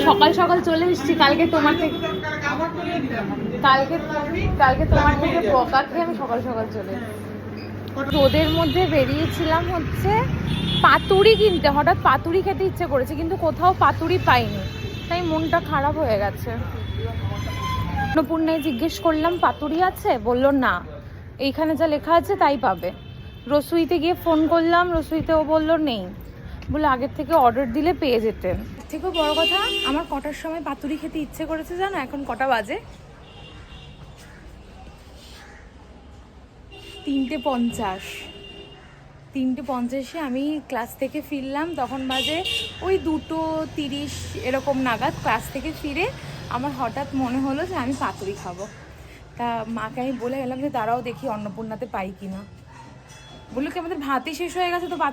সকাল সকাল চলে এসেছি। কালকে তোমার থেকে বকা খেয়ে আমি সকাল সকাল চলে এসেছি। রোদের মধ্যে বেরিয়েছিলাম হচ্ছে পাতুরি কিনতে। হঠাৎ পাতুরি খেতে ইচ্ছে করেছে, কিন্তু কোথাও পাতুরি পাইনি, তাই মনটা খারাপ হয়ে গেছে। অন্নপূর্ণায় জিজ্ঞেস করলাম পাতুরি আছে, বললো না, এইখানে যা লেখা আছে তাই পাবে। রসুইতে গিয়ে ফোন করলাম, রসুইতেও বললো নেই, বলে আগের থেকে অর্ডার দিলে পেয়ে যেতেন। থেকেও বড় কথা, আমার কটার সময় পাতুরি খেতে ইচ্ছে করেছে জানো? এখন কটা বাজে? 3:50। 3:50 আমি ক্লাস থেকে ফিরলাম, তখন বাজে ওই 2:30 এরকম নাগাদ। ক্লাস থেকে ফিরে আমার হঠাৎ মনে হলো যে আমি পাতুরি খাবো। তা মাকে আমি বলে গেলাম যে তারাও দেখি অন্নপূর্ণাতে পাই কিনা। বললো কি আমাদের ভাতই শেষ হয়ে গেছে, তো